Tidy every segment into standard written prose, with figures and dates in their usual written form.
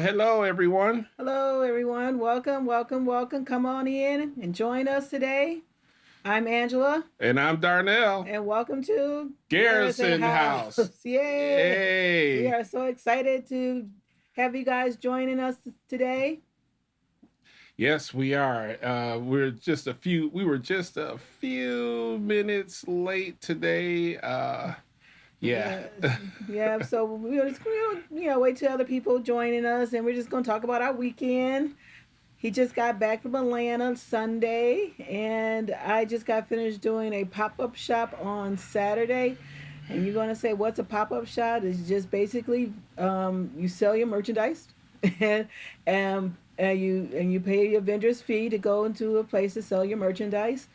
hello, everyone. Hello, everyone. Welcome, welcome, welcome. Come on in and join us today. I'm Angela, And I'm Darnell. and welcome to Garrison Garrison House. House. Yay! We Yay. are so excited to have you guys joining us today. Yes, we are. We were just a few minutes late today. Yeah. Yeah, yeah. So we're just going to, wait till other people joining us, and we're just going to talk about our weekend. He just got back from Atlanta Sunday, and I just got finished doing a pop up shop on Saturday. And you're gonna say, what's a pop up shop? It's just basically you sell your merchandise, and you pay your vendor's fee to go into a place to sell your merchandise.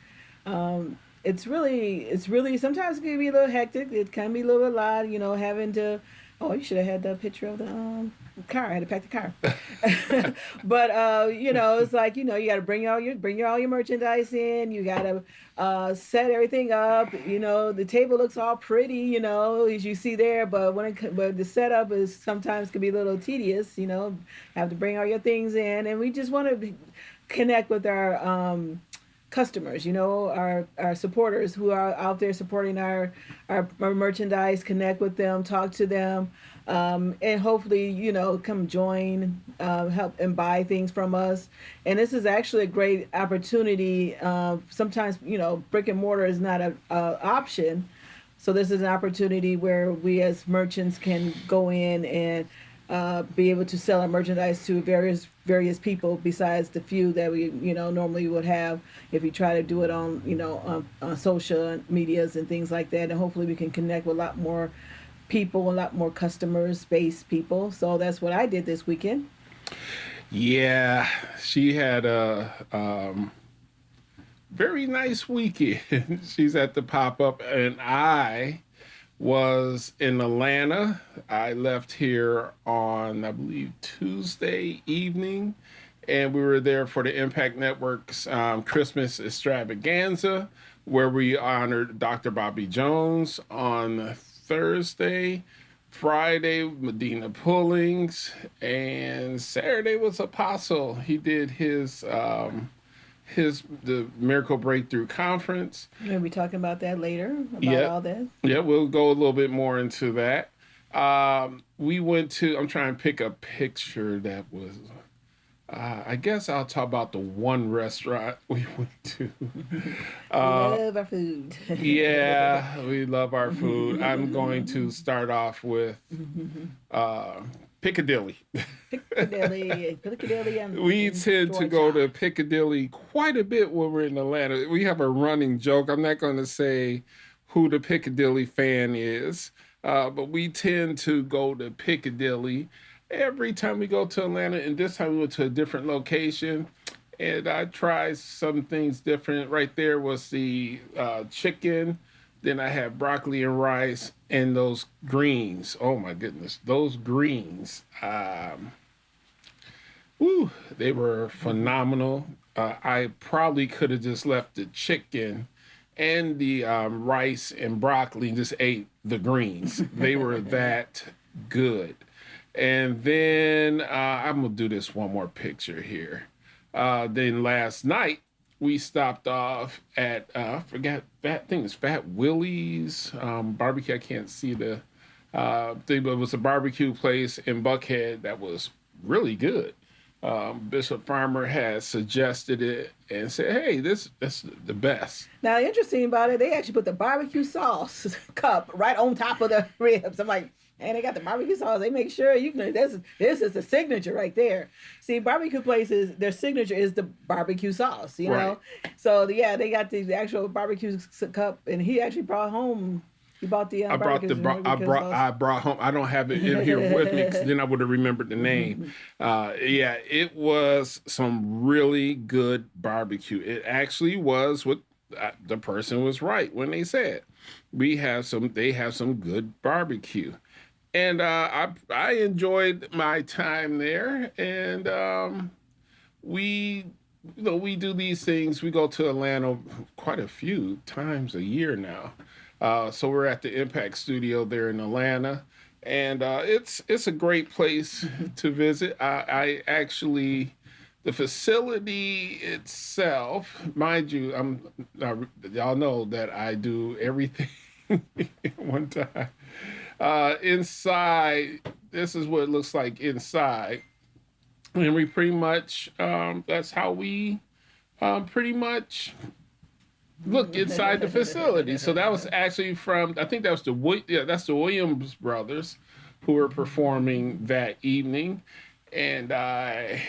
It's really sometimes it can be a little hectic. It can be a little lot, having to. Oh, you should have had the picture of the car. I had to pack the car. But it's like you got to bring all your merchandise in. You got to set everything up. The table looks all pretty, as you see there. But but the setup is sometimes can be a little tedious. Have to bring all your things in, and we just want to connect with our customers, our supporters who are out there supporting our merchandise, connect with them, talk to them, and hopefully, come join, help and buy things from us. And this is actually a great opportunity. Sometimes, brick and mortar is not a option. So this is an opportunity where we as merchants can go in and be able to sell our merchandise to various people besides the few that we normally would have if you try to do it on on social medias and things like that. And hopefully we can connect with a lot more people, a lot more customers, space people. So that's what I did this weekend. Yeah. She had a very nice weekend. She's at the pop up, and I was in Atlanta. I left here on, I believe, Tuesday evening, and we were there for the Impact Network's Christmas extravaganza, where we honored Dr. Bobby Jones on Thursday. Friday, Medina Pullings, and Saturday was Apostle. He did the Miracle Breakthrough Conference. We'll be talking about that later, about Yeah, all that. yeah, we'll go a little bit more into that. We went to. I'm trying to pick a picture that was. I guess I'll talk about the one restaurant we went to. We Uh, love our food. yeah, we love our food. I'm going to start off with uh, Piccadilly. Piccadilly, We in tend to go Georgia. to Piccadilly quite a bit when we're in Atlanta. We have a running joke. I'm not going to say who the Piccadilly fan is, but we tend to go to Piccadilly every time we go to Atlanta. And this time we went to a different location. And I tried some things different. Right there was the chicken. Then I had broccoli and rice and those greens. Oh my goodness, those greens. Woo, they were phenomenal. I probably could have just left the chicken and the rice and broccoli and just ate the greens. They were that good. And then I'm going to do this one more picture here. Then last night, we stopped off at, I forgot, I think it's Fat Willie's barbecue. I can't see the thing, but it was a barbecue place in Buckhead that was really good. Bishop Farmer had suggested it and said, "Hey, this is the best." Now, interesting about it, they actually put the barbecue sauce cup right on top of the ribs. I'm like, and they got the barbecue sauce. They make sure you can. This is the signature right there. See, barbecue places, their signature is the barbecue sauce. Right. So yeah, they got the actual barbecue cup, and he actually brought home. He bought the I brought barbecue the bro- sauce. I brought home. I don't have it in here with me 'cause then I would have remembered the name. Yeah, it was some really good barbecue. It actually was what the person was right when they said we have some. They have some good barbecue, and I enjoyed my time there. And we we do these things. We go to Atlanta quite a few times a year now. So we're at the Impact Studio there in Atlanta, and it's a great place to visit. I actually, the facility itself, mind you, y'all know that I do everything at one time. Inside, this is what it looks like inside, and we pretty much that's how we pretty much look inside the facility. So that was actually from, I think that was that's the Williams brothers who were performing that evening, and I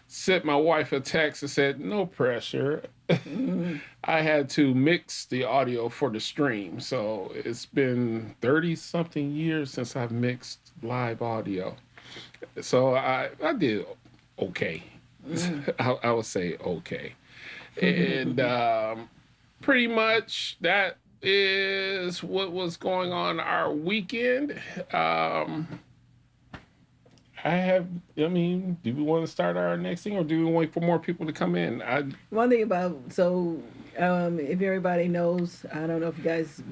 sent my wife a text and said no pressure. I had to mix the audio for the stream, so it's been 30 something years since I've mixed live audio. So I did okay. I would say okay. And pretty much that is what was going on our weekend. I mean, do we want to start our next thing or do we wait for more people to come in? One thing about, if everybody knows, I don't know if you guys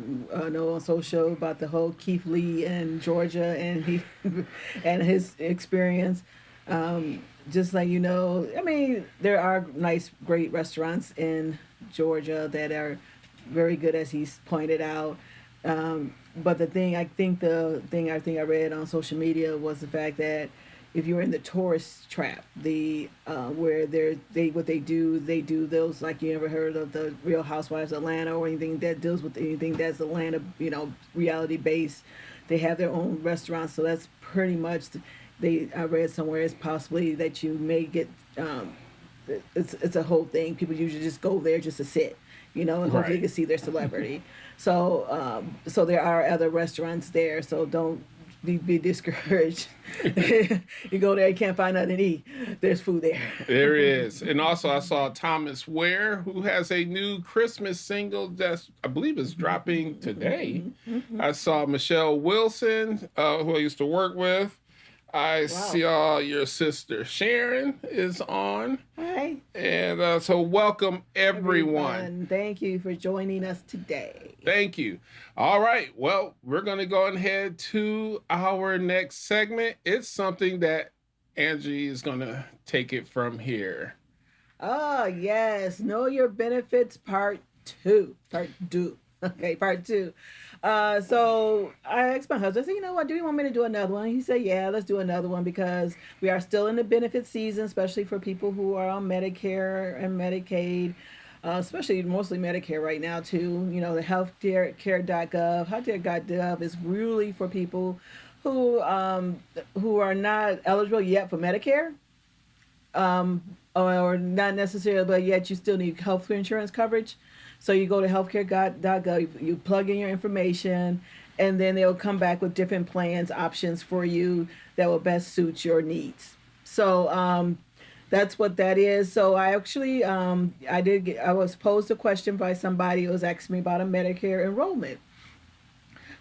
know on social about the whole Keith Lee in Georgia and he and his experience. Just like I mean, there are nice, great restaurants in Georgia that are very good, as he's pointed out. But the thing I read on social media was the fact that if you're in the tourist trap, where they do those, like, you ever heard of the Real Housewives of Atlanta or anything that deals with anything that's Atlanta, reality based. They have their own restaurants, so that's pretty much. I read somewhere it's possibly that you may get. It's a whole thing. People usually just go there just to sit, and hopefully Right. they can see their celebrity. So there are other restaurants there. So don't be discouraged. You go there, you can't find nothing to eat. There's food there. There is. And also I saw Thomas Ware, who has a new Christmas single that I believe is dropping today. I saw Michelle Wilson, who I used to work with. I saw your sister Sharon is on. Hi, And so welcome everyone. Thank you for joining us today. Thank you. All right. Well, we're going to go ahead to our next segment. It's something that Angie is going to take it from here. Oh, yes. Know Your Benefits Part 2. Part 2. Okay, Part 2. So I asked my husband, I said, you know what, do you want me to do another one? He said, yeah, let's do another one because we are still in the benefit season, especially for people who are on Medicare and Medicaid, especially mostly Medicare right now, too. The healthcare.gov. Healthcare.gov is really for people who are not eligible yet for Medicare, or not necessarily, but yet you still need health insurance coverage. So you go to healthcare.gov, you plug in your information, and then they'll come back with different plans, options for you that will best suit your needs. So that's what that is. So I actually, I was posed a question by somebody who was asking me about a Medicare enrollment.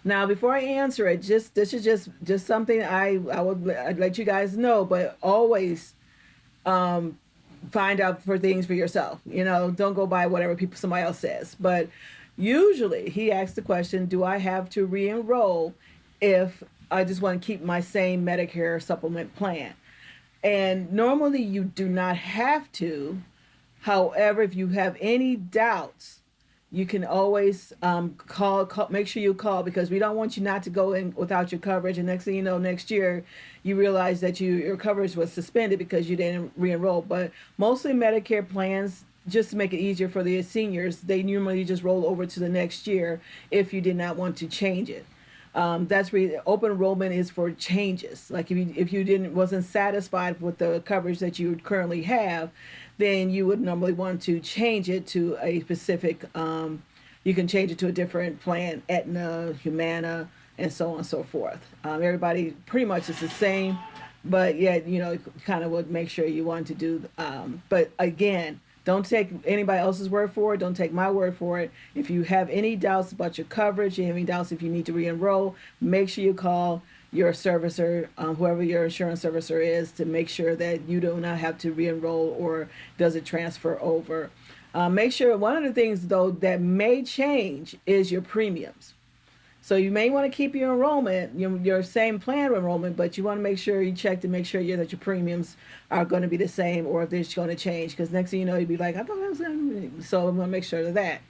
Now, before I answer it, this is just something I'd let you guys know, but always find out for things for yourself. Don't go by whatever somebody else says. But usually he asks the question, do I have to re-enroll if I just want to keep my same Medicare supplement plan? And normally you do not have to. However, if you have any doubts, you can always call, make sure you call, because we don't want you not to go in without your coverage. And next thing you know, next year, you realize that your coverage was suspended because you didn't re-enroll. But mostly Medicare plans, just to make it easier for the seniors, they normally just roll over to the next year if you did not want to change it. That's where open enrollment is for changes. Like if you wasn't satisfied with the coverage that you currently have, then you would normally want to change it to a specific. You can change it to a different plan, Aetna, Humana, and so on and so forth. Everybody pretty much is the same, but yet kind of would make sure you want to do. But again, don't take anybody else's word for it. Don't take my word for it. If you have any doubts about your coverage, you have any doubts if you need to re-enroll, make sure you call your servicer, whoever your insurance servicer is, to make sure that you do not have to re-enroll or does it transfer over. Make sure one of the things, though, that may change is your premiums. So you may want to keep your enrollment, your same plan enrollment, but you want to make sure you check to make sure that your premiums are going to be the same, or if they're going to change. Because next thing you know, you'd be like, I thought I was going to. So I'm going to make sure of that.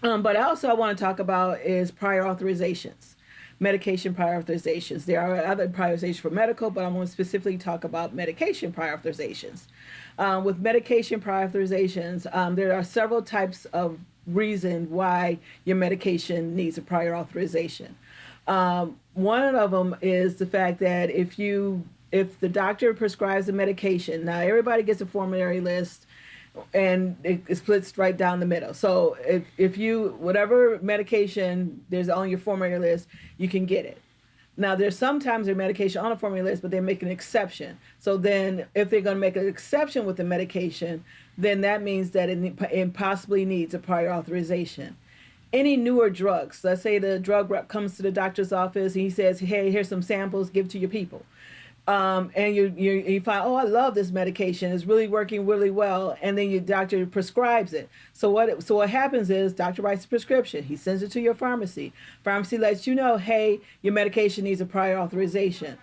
But also I want to talk about is prior authorizations, medication prior authorizations. There are other prior authorizations for medical, but I'm going to specifically talk about medication prior authorizations. With medication prior authorizations, there are several types of reason why your medication needs a prior authorization. One of them is the fact that if the doctor prescribes a medication, now everybody gets a formulary list and it splits right down the middle. So if you, whatever medication there's on your formulary list, you can get it. Now, there's sometimes there's medication on a formulary list, but they make an exception. So then if they're going to make an exception with the medication, then that means that it possibly needs a prior authorization. Any newer drugs, let's say the drug rep comes to the doctor's office and he says, hey, here's some samples, give to your people. And you find, oh, I love this medication. It's really working really well. And then your doctor prescribes it. So what happens is doctor writes a prescription. He sends it to your pharmacy. Pharmacy lets you know, hey, your medication needs a prior authorization.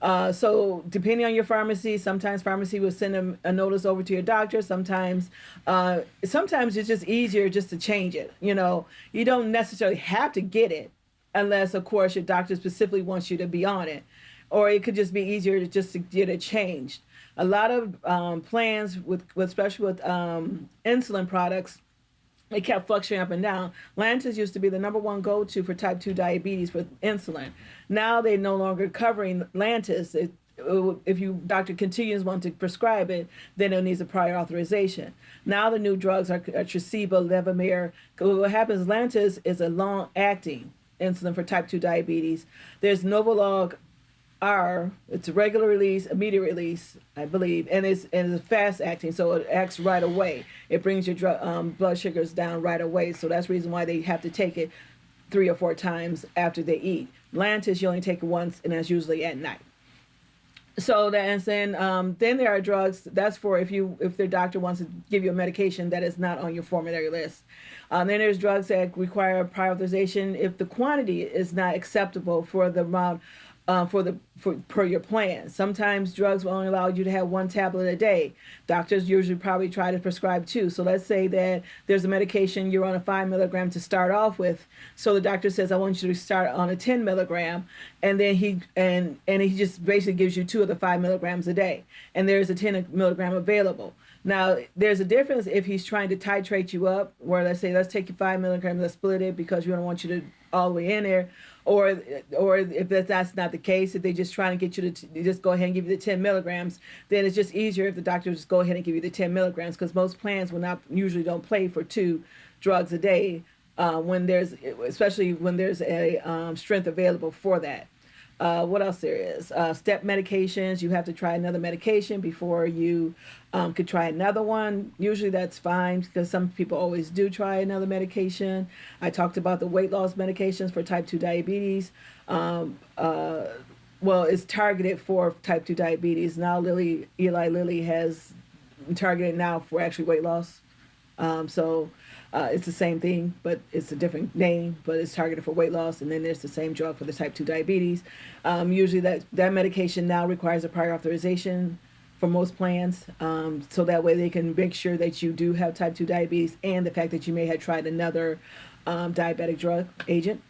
So depending on your pharmacy, sometimes pharmacy will send a notice over to your doctor. Sometimes it's just easier just to change it. You don't necessarily have to get it unless, of course, your doctor specifically wants you to be on it. Or it could just be easier to get it changed. A lot of plans, especially with insulin products, they kept fluctuating up and down. Lantus used to be the number one go-to for type 2 diabetes with insulin. Now they're no longer covering Lantus. If your doctor continues want to prescribe it, then it needs a prior authorization. Now the new drugs are Tresiba, Levemir. What happens, Lantus is a long-acting insulin for type 2 diabetes. There's Novolog R, it's a regular release, immediate release, I believe, and it's fast acting, so it acts right away. It brings your blood sugars down right away, so that's the reason why they have to take it 3 or 4 times after they eat. Lantus, you only take it once, and that's usually at night. So then there are drugs that's for if their doctor wants to give you a medication that is not on your formulary list. Then there's drugs that require prior authorization if the quantity is not acceptable for the amount. Per your plan. Sometimes drugs will only allow you to have 1 tablet a day. Doctors usually probably try to prescribe 2. So let's say that there's a medication you're on a 5 milligram to start off with. So the doctor says, I want you to start on a 10 milligram. And then he just basically gives you 2 of the 5 milligrams a day. And there's a 10 milligram available. Now, there's a difference if he's trying to titrate you up, where let's take your 5 milligrams, let's split it because we don't want you to all the way in there. Or if that's not the case, if they're just trying to get you to just go ahead and give you the 10 milligrams, then it's just easier if the doctor just go ahead and give you the 10 milligrams because most plans usually don't pay for 2 drugs a day especially when there's a strength available for that. What else there is? Step medications. You have to try another medication before you could try another one. Usually that's fine because some people always do try another medication. I talked about the weight loss medications for type 2 diabetes. It's targeted for type 2 diabetes. Now Eli Lilly has targeted now for actually weight loss. It's the same thing, but it's a different name, but it's targeted for weight loss. And then there's the same drug for the type 2 diabetes. Usually that medication now requires a prior authorization for most plans. So that way they can make sure that you do have type 2 diabetes and the fact that you may have tried another diabetic drug agent.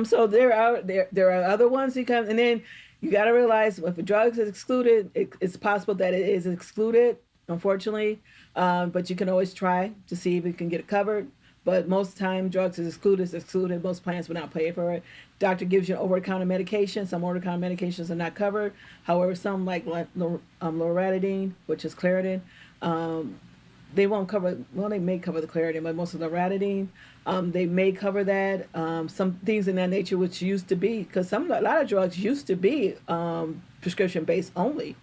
So there are other ones you can, and then you got to realize if a drug is excluded, it's possible that it is excluded, unfortunately. But you can always try to see if you can get it covered. But most time, drugs is excluded. Most plans will not pay for it. Doctor gives you an over-the-counter medication. Some over-the-counter medications are not covered. However, some like loratadine, which is Claritin, they won't cover. Well, they may cover the Claritin, but most of the loratadine, they may cover that. Some things in that nature, which used to be, because a lot of drugs used to be prescription-based only.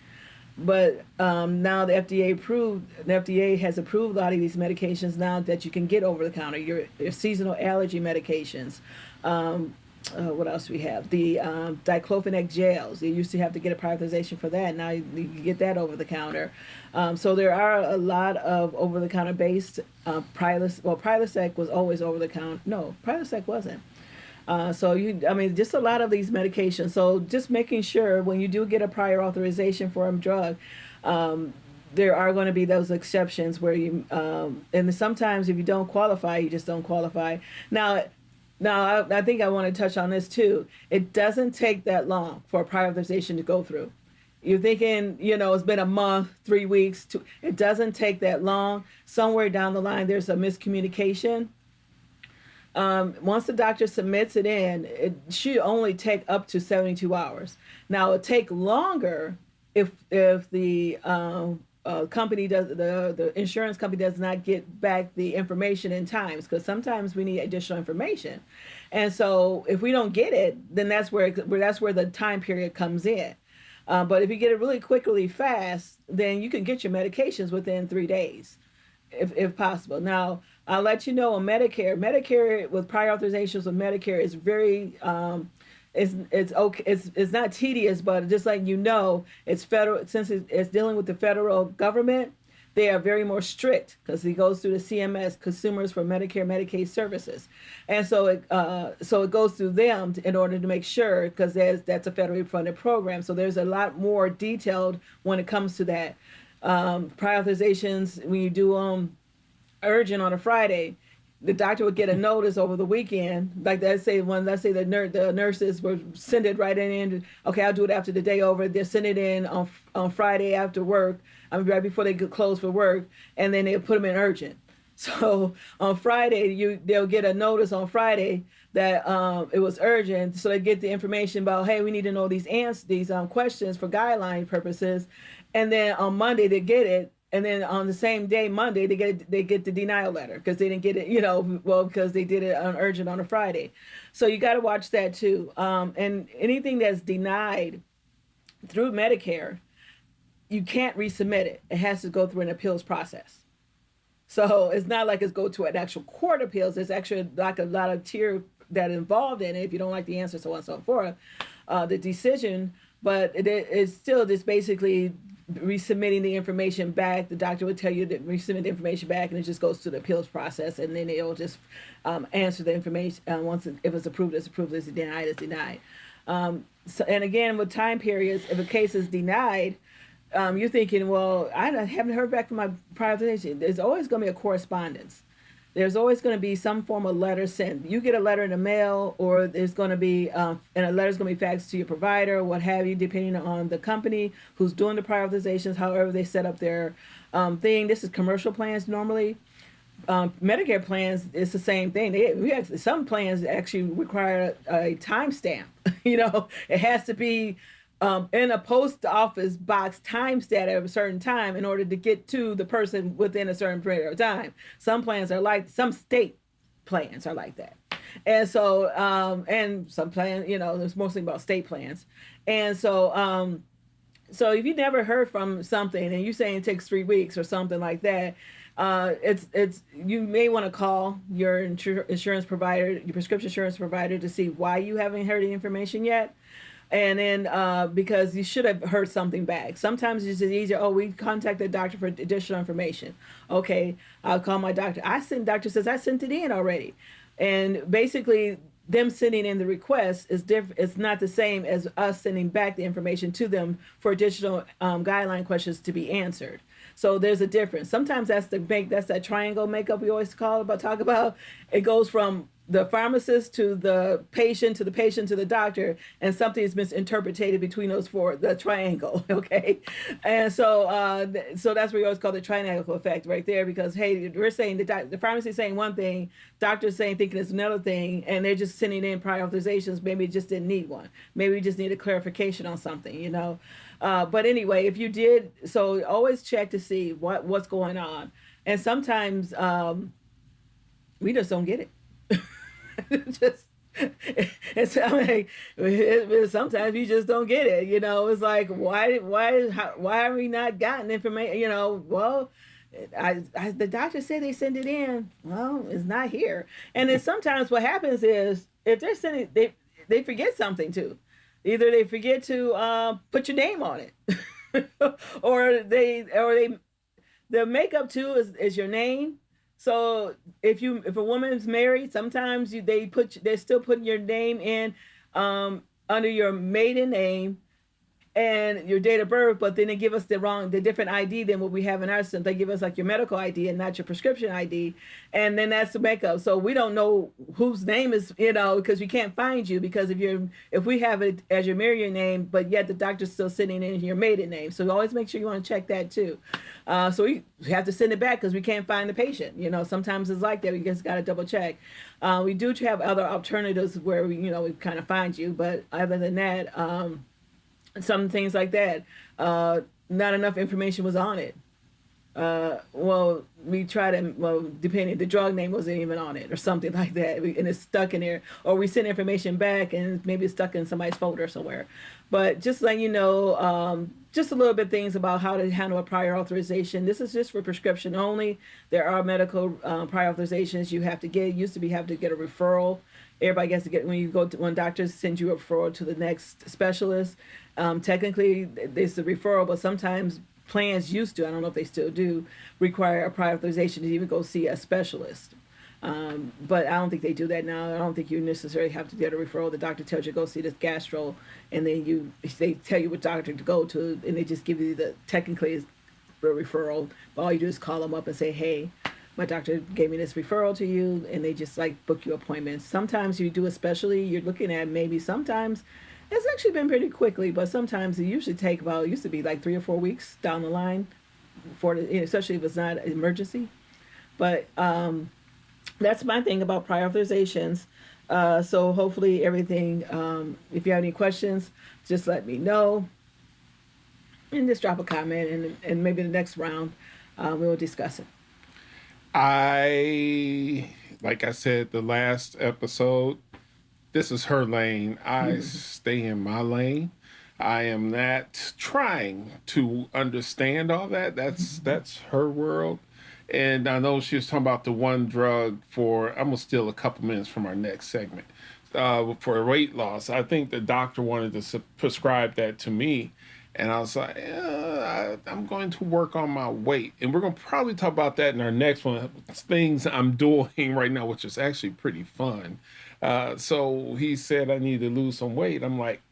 But now the FDA has approved a lot of these medications now that you can get over the counter. Your seasonal allergy medications. What else do we have? The diclofenac gels. You used to have to get a prioritization for that. Now you can get that over the counter. So there are a lot of over the counter based. Prilosec was always over the counter. No, Prilosec wasn't. I mean, just a lot of these medications. So just making sure when you do get a prior authorization for a drug, there are going to be those exceptions where and sometimes if you don't qualify, you just don't qualify. Now, I think I want to touch on this too. It doesn't take that long for a prior authorization to go through. You're thinking, it's been a month, 3 weeks. It doesn't take that long. Somewhere down the line, there's a miscommunication. Once the doctor submits it in, it should only take up to 72 hours. Now, it'll take longer if the company the insurance company does not get back the information in time, because sometimes we need additional information, and so if we don't get it, then that's where the time period comes in. But if you get it really quickly fast, then you can get your medications within 3 days, if possible. Now, I'll let you know on Medicare with prior authorizations with Medicare is very it's okay. It's not tedious, but just like it's federal, since it's dealing with the federal government. They are very more strict because it goes through the CMS, Consumers for Medicare Medicaid Services, and so it goes through them in order to make sure, because that's a federally funded program. So there's a lot more detailed when it comes to that. Prior authorizations, when you do urgent on a Friday, the doctor would get a notice over the weekend, like let's say the nurses were send it right in. Okay, I'll do it after the day over. They'll send it in on Friday after work. I mean, right before they get closed for work, and then they'll put them in urgent. So on Friday, they'll get a notice on Friday that it was urgent. So they get the information about, hey, we need to know these questions for guideline purposes, and then on Monday they get it. And then on the same day, Monday, they get the denial letter because they didn't get it, because they did it on urgent on a Friday. So you got to watch that too. And anything that's denied through Medicare, you can't resubmit it. It has to go through an appeals process. So it's not like it's go to an actual court appeals. There's actually like a lot of tier that involved in it. If you don't like the answer, so on and so forth, the decision, but it's still just basically resubmitting the information back. The doctor would tell you to resubmit the information back, and it just goes to the appeals process, and then they'll just answer the information. Once if it's approved, it's approved. If it's denied, it's denied. And again, with time periods, if a case is denied, you're thinking, well, I haven't heard back from my prior authorization. There's always going to be a correspondence. There's always going to be some form of letter sent. You get a letter in the mail, or there's going to be, and a letter's going to be faxed to your provider, what have you, depending on the company who's doing the prior authorizations, however they set up their thing. This is commercial plans normally. Medicare plans, it's the same thing. Some plans actually require a timestamp. It has to be in a post office box time stat at a certain time in order to get to the person within a certain period of time. Some state plans are like that. And so, and some plans, it's mostly about state plans. And so, so if you never heard from something and you're saying it takes 3 weeks or something like that, you may want to call your insurance provider, your prescription insurance provider, to see why you haven't heard the information yet. And then because you should have heard something back. Sometimes it's just easier. We contacted the doctor for additional information. Okay, I'll call my doctor. Doctor says I sent it in already. And basically them sending in the request is different. It's not the same as us sending back the information to them for additional guideline questions to be answered. So there's a difference. Sometimes that's that triangle makeup we always talk about. It goes from the pharmacist to the patient to the doctor, and something is misinterpreted between those the triangle. Okay, and so so that's what we always call the triangle effect right there, because hey, we're saying the pharmacy is saying one thing, doctor's thinking it's another thing, and they're just sending in prior authorizations. Maybe we just didn't need one. Maybe we just need a clarification on something. But anyway, if you did, so always check to see what's going on, and sometimes we just don't get it. Sometimes you just don't get it. It's like, why have we not gotten information? The doctor said they sent it in. Well, it's not here. And then sometimes what happens is, if they're sending, they forget something too. Either they forget to put your name on it, or the makeup too is your name, So if a woman's married, sometimes they're still putting your name in under your maiden name and your date of birth, but then they give us the different ID than what we have in our system. They give us like your medical ID and not your prescription ID, and then that's the makeup. So we don't know whose name is, because we can't find you because if we have it as your married name, but yet the doctor's still sitting in your maiden name. So always make sure you want to check that too. So we have to send it back because we can't find the patient. Sometimes it's like that. We just got to double check. We do have other alternatives where we kind of find you, but other than that. Some things like that. Not enough information was on it. We tried to, depending, the drug name wasn't even on it or something like that. And it's stuck in there. Or we send information back and maybe it's stuck in somebody's folder somewhere. But just letting you know, just a little bit things about how to handle a prior authorization. This is just for prescription only. There are medical prior authorizations you have to get. Used to be have to get a referral. Everybody gets to get, when doctors send you a referral to the next specialist. Technically, it's a referral, but sometimes plans used to, I don't know if they still do, require a prior authorization to even go see a specialist. But I don't think they do that now. I don't think you necessarily have to get a referral. The doctor tells you go see this gastro, and then they tell you what doctor to go to, and they just give you technically a referral. But all you do is call them up and say, hey, my doctor gave me this referral to you, and they just book you appointments. Sometimes you do, especially, you're looking at maybe sometimes, it's actually been pretty quickly, but sometimes it usually take it used to be 3 or 4 weeks down the line, especially if it's not an emergency. But that's my thing about prior authorizations. So hopefully everything, if you have any questions, just let me know. And just drop a comment, and maybe the next round we will discuss it. Like I said, the last episode, this is her lane. I stay in my lane. I am not trying to understand all that. That's her world. And I know she was talking about the one drug I'm going to steal a couple minutes from our next segment. For weight loss, I think the doctor wanted to prescribe that to me. And I was like, I'm going to work on my weight. And we're going to probably talk about that in our next one. Things I'm doing right now, which is actually pretty fun. So he said I need to lose some weight. I'm like,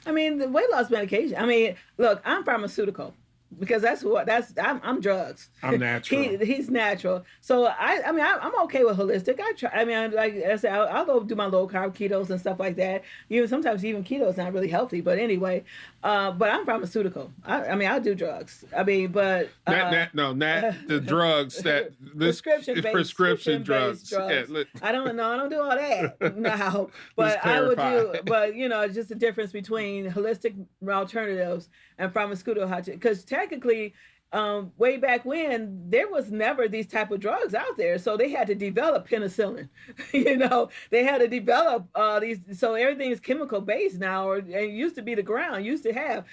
the weight loss medication. Look, I'm pharmaceutical because I'm drugs. I'm natural. He's natural. So I'm okay with holistic. I try. Like I said, I'll go do my low carb ketos and stuff like that. Sometimes even keto is not really healthy. But anyway, but I'm pharmaceutical. I'll do drugs. But not the drugs that prescription drugs. Yeah, I don't do all that now. But I would do. But it's just the difference between holistic alternatives and pharmaceutical, because technically, way back when, there was never these type of drugs out there, so they had to develop penicillin. They had to develop these. So everything is chemical based now, or it used to be the ground used to have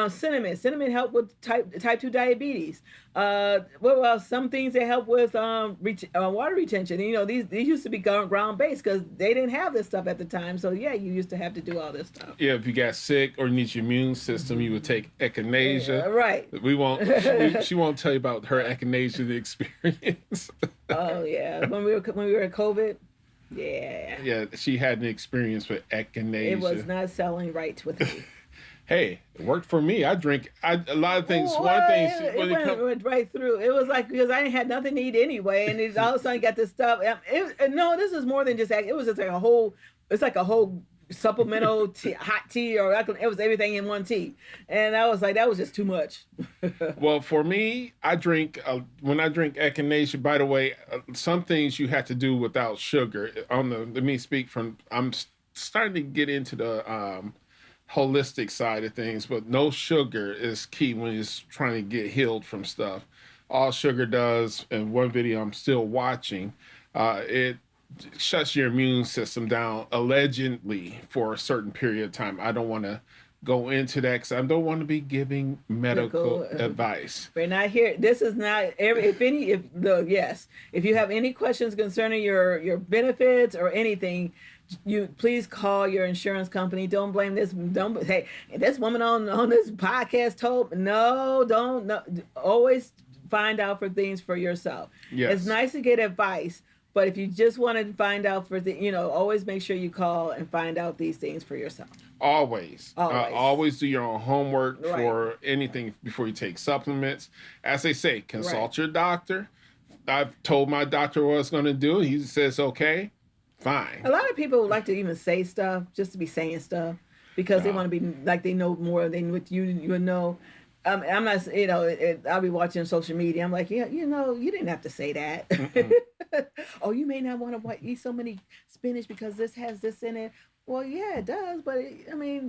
cinnamon. Cinnamon helped with type 2 diabetes. What else? Some things that help with water retention. These used to be ground based because they didn't have this stuff at the time. So yeah, you used to have to do all this stuff. Yeah, if you got sick or need your immune system, you would take echinacea. Yeah, right. We won't. She won't tell you about her echinacea experience. Oh yeah, when we were at COVID. Yeah. Yeah, she had an experience with echinacea. It was not selling right with me. Hey, it worked for me. I drink a lot of things. Well, one thing it went right through. It was because I had nothing to eat anyway, and it all of a sudden got this stuff. No, this is more than just. It was just like a whole. It's like a whole supplemental hot tea, or it was everything in one tea, and I was like, that was just too much. Well, for me, I drink when I drink echinacea. By the way, some things you have to do without sugar. Let me speak from. I'm starting to get into the holistic side of things, but no sugar is key when you're trying to get healed from stuff. All sugar does, and one video I'm still watching, it shuts your immune system down allegedly for a certain period of time. I don't want to go into that because I don't want to be giving medical advice. We're not here. This is not if you have any questions concerning your benefits or anything, you please call your insurance company. Don't blame this. Hey, this woman on this podcast told. No, don't. No, always find out for things for yourself. Yes. It's nice to get advice, but if you just want to find out for always make sure you call and find out these things for yourself. Always. Always do your own homework Right. for anything before you take supplements. As they say, consult your doctor. I've told my doctor what I was going to do. He says, okay, fine. A lot of people like to even say stuff just to be saying stuff because they want to be like they know more than what you would know. I'm not, I'll be watching social media. I'm like, yeah, you didn't have to say that. Oh, you may not want to eat so many spinach because this has this in it. Well, yeah, it does. But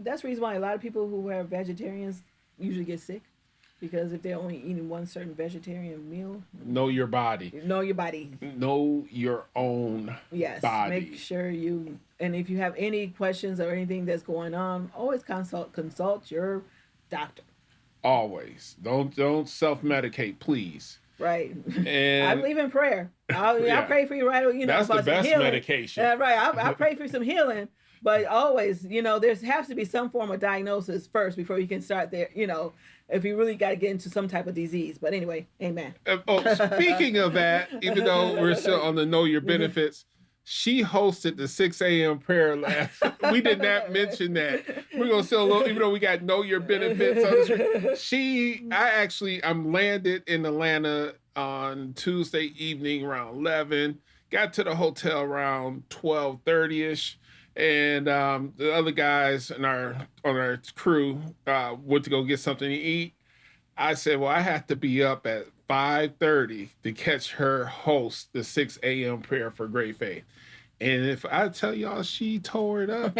that's the reason why a lot of people who are vegetarians usually get sick. Because if they're only eating one certain vegetarian meal. Know your body. Know your body. Know your own body. Make sure and if you have any questions or anything that's going on, always consult your doctor. Always. Don't self-medicate, please. Right. And I believe in prayer. I'll pray for you, right? That's the best medication. Right. I'll pray for some healing. But always, there has to be some form of diagnosis first before you can start there, if you really got to get into some type of disease. But anyway, amen. Speaking of that, even though we're still on the Know Your Benefits, she hosted the 6 a.m. prayer last. We did not mention that. We're going to still, even though we got Know Your Benefits on the screen. I'm landed in Atlanta on Tuesday evening around 11. Got to the hotel around 12:30ish. And the other guys on our crew went to go get something to eat. I said, well, I have to be up at 5:30 to catch her host the 6 a.m. prayer for Great Faith. And if I tell y'all, she tore it up.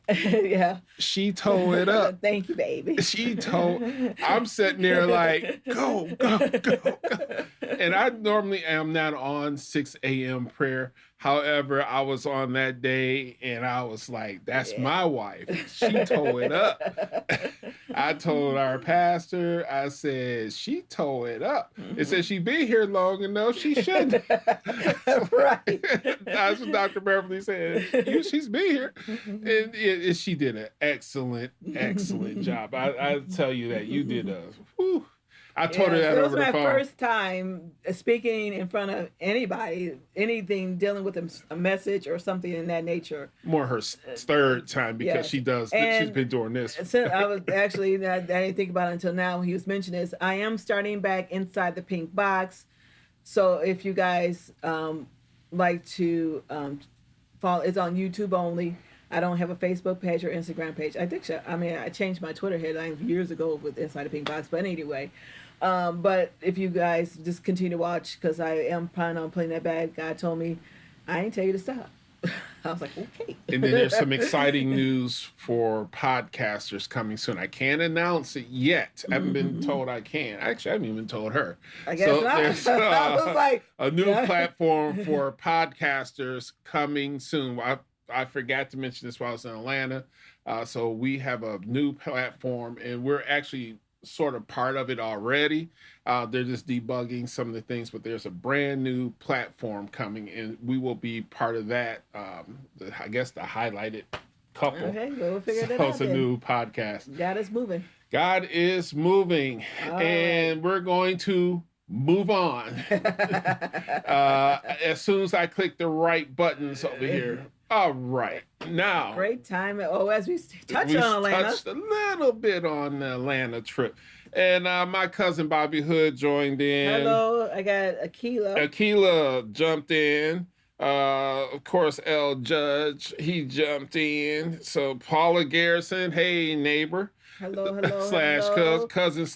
Yeah. She tore it up. Thank you, baby. I'm sitting there like, go. And I normally am not on 6 a.m. prayer. However, I was on that day and I was like, that's my wife. She tore it up. I told our pastor, I said, she tore it up. It said she been here long enough. She shouldn't. Right. That's what Dr. Beverly said. She's been here. And she did an excellent job. I tell you that you did I told her that over the phone. It was my first time speaking in front of anybody, anything dealing with a message or something in that nature. More her third time because she's been doing this. Since I was actually, I didn't think about it until now. He was mentioning this. I am starting back Inside the Pink Box. So if you guys like to follow, it's on YouTube only. I don't have a Facebook page or Instagram page. I changed my Twitter headline years ago with Inside the Pink Box. But anyway, but if you guys just continue to watch, because I am planning on playing that back. God told me, I ain't tell you to stop. I was like, okay. And then there's some exciting news for podcasters coming soon. I can't announce it yet. I haven't been told I can. Actually, I haven't even told her. I guess not. There's I was like, a new platform for podcasters coming soon. I forgot to mention this while I was in Atlanta. So we have a new platform, and we're actually sort of part of it already. They're just debugging some of the things, but there's a brand new platform coming, and we will be part of that. I guess the highlighted couple. Okay, we'll figure that So out. it's a new podcast. God is moving. God is moving, and we're going to move on. As soon as I click the right buttons over here. All right. Now. Great time. As we touched on Atlanta. Touched a little bit on the Atlanta trip. And my cousin Bobby Hood joined in. Hello. I got Akila. Akila jumped in. Of course, L. Judge, he jumped in. So Paula Garrison, hey, neighbor. Hello. Cousin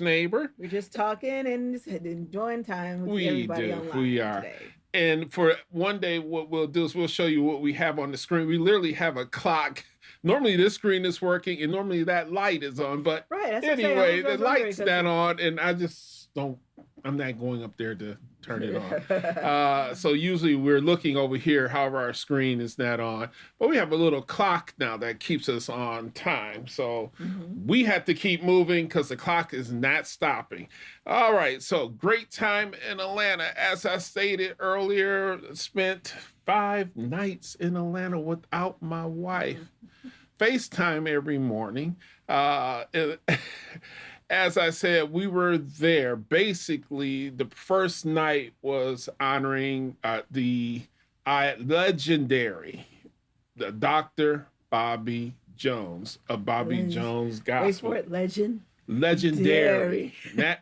/ neighbor. We're just talking and just enjoying time with everybody online We are. today. And for one day, what we'll do is we'll show you what we have on the screen. We literally have a clock. Normally this screen is working and normally that light is on. But right, anyway, the light's not on and I'm not going up there to turn it on. So usually we're looking over here, however our screen is not on. But we have a little clock now that keeps us on time. So we have to keep moving because the clock is not stopping. All right, so great time in Atlanta. As I stated earlier, spent 5 nights in Atlanta without my wife. FaceTime every morning. as I said, we were there. Basically, the first night was honoring the legendary, the Dr. Bobby Jones of Bobby Jones Wait for Gospel. it, legend. Legendary.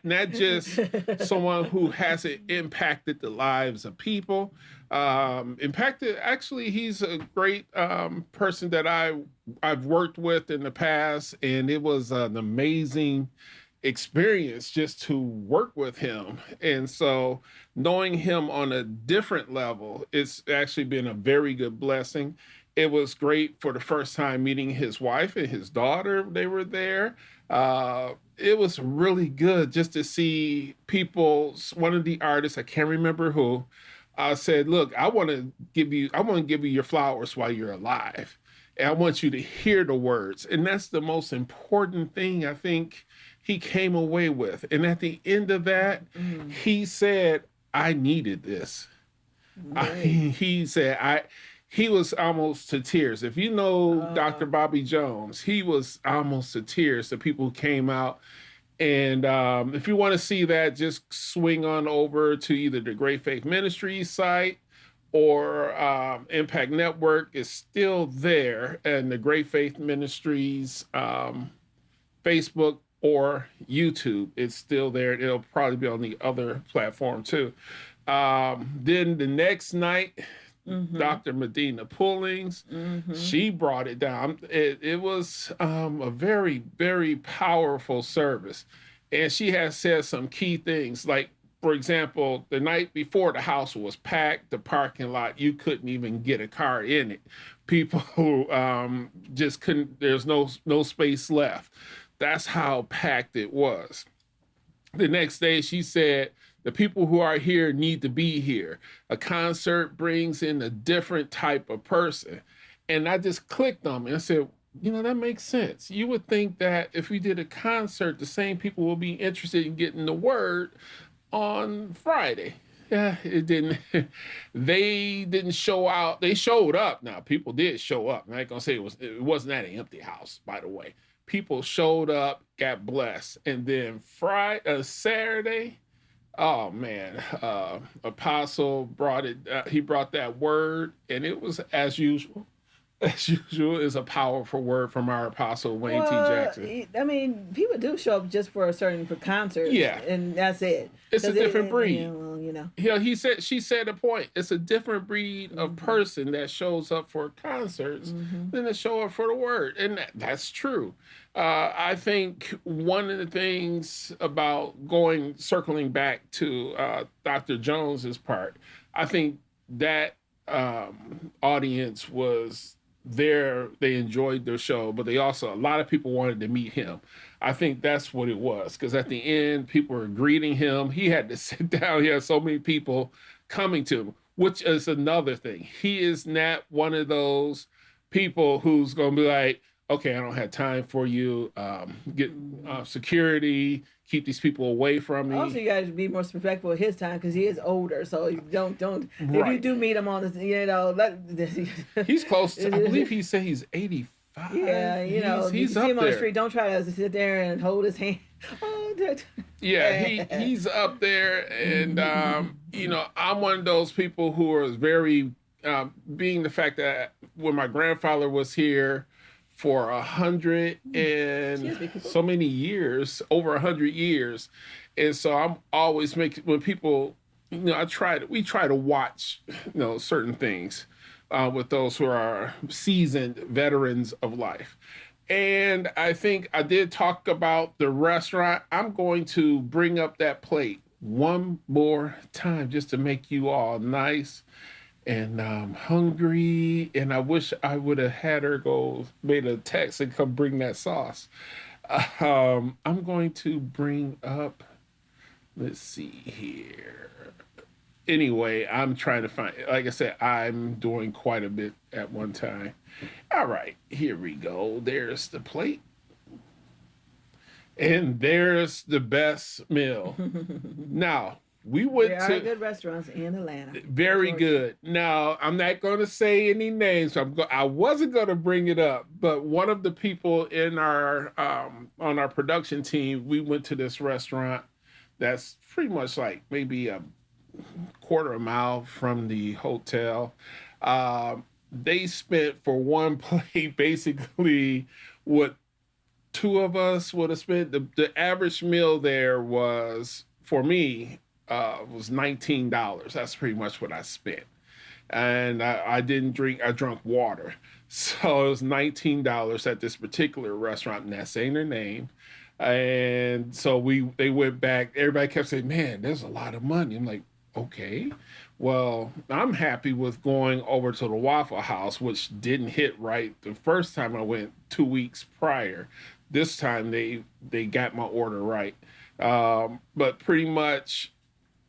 Not just someone who hasn't impacted the lives of people. Impacted. Actually, he's a great person that I've worked with in the past, and it was an amazing experience just to work with him. And so knowing him on a different level, it's actually been a very good blessing. It was great for the first time meeting his wife and his daughter. They were there. It was really good just to see people. One of the artists, I can't remember who, said, "Look, I want to give you your flowers while you're alive, and I want you to hear the words." And that's the most important thing I think he came away with. And at the end of that, he said, "I needed this." He said, he was almost to tears. If you know Dr. Bobby Jones, he was almost to tears. The people who came out. And if you want to see that, just swing on over to either the Great Faith Ministries site or Impact Network is still there, and the Great Faith Ministries Facebook or YouTube, it's still there. It'll probably be on the other platform too. Then the next night, Dr. Medina Pullings, she brought it down. It was a very, very powerful service. And she has said some key things. Like, for example, the night before, the house was packed, the parking lot, you couldn't even get a car in it. People just couldn't, there's no space left. That's how packed it was. The next day, she said, the people who are here need to be here. A concert brings in a different type of person. And I just clicked on it. I said, that makes sense. You would think that if we did a concert, the same people will be interested in getting the word on Friday. Yeah, it didn't. They didn't show out. They showed up. Now, people did show up. I ain't going to say it wasn't at an empty house, by the way. People showed up, got blessed. And then Saturday, oh man, Apostle brought it. He brought that word, and it was as usual. As usual, is a powerful word from our Apostle Wayne T. Jackson. I mean, people do show up just for concerts. Yeah, and that's it. It's a different breed. Yeah, well, she said a point. It's a different breed of person that shows up for concerts than to show up for the word, and that's true. I think one of the things about circling back to Dr. Jones's part, I think that audience was there. They enjoyed the show, but a lot of people wanted to meet him. I think that's what it was, because at the end, people were greeting him. He had to sit down. He had so many people coming to him, which is another thing. He is not one of those people who's going to be like, okay, I don't have time for you. Get security, keep these people away from me. Also, you got to be more respectful of his time, because he is older. So you don't. Right. If you do meet him on the, he's close to, I believe he said he's 85. Yeah, he's you see him up on the there. street. Don't try to sit there and hold his hand. Oh, that. Yeah, he's up there, and I'm one of those people who are very, being the fact that when my grandfather was here for 100 and so many years, over 100 years, and so I'm always making, when people, we try to watch, certain things with those who are seasoned veterans of life. And I think I did talk about the restaurant. I'm going to bring up that plate one more time just to make you all nice and hungry. And I wish I would have had her made a text and come bring that sauce. I'm going to bring up, let's see here. Anyway, I'm trying to find, like I said, I'm doing quite a bit at one time. All right, here we go. There's the plate. And there's the best meal. Now, We went There are to good restaurants in Atlanta. very Georgia. good. Now, I'm not going to say any names. I wasn't going to bring it up, but one of the people in our on our production team, we went to this restaurant that's pretty much like maybe a quarter a mile from the hotel. They spent for one plate basically what two of us would have spent. The average meal there was for me was $19. That's pretty much what I spent, and I didn't drink. I drank water, so it was $19 at this particular restaurant, and that's saying their name. And so they went back. Everybody kept saying, "Man, there's a lot of money." I'm like, okay. Well, I'm happy with going over to the Waffle House, which didn't hit right the first time I went 2 weeks prior. This time they got my order right. But pretty much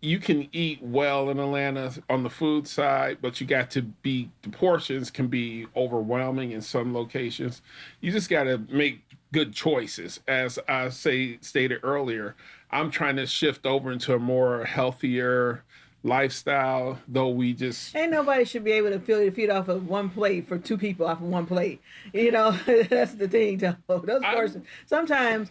you can eat well in Atlanta on the food side, but you got to be, the portions can be overwhelming in some locations. You just got to make good choices. As I stated earlier, I'm trying to shift over into a more healthier lifestyle, though we just Ain't nobody should be able to fill your feet off of one plate for two people off of one plate. You know, that's the thing. Though. Those portions. Sometimes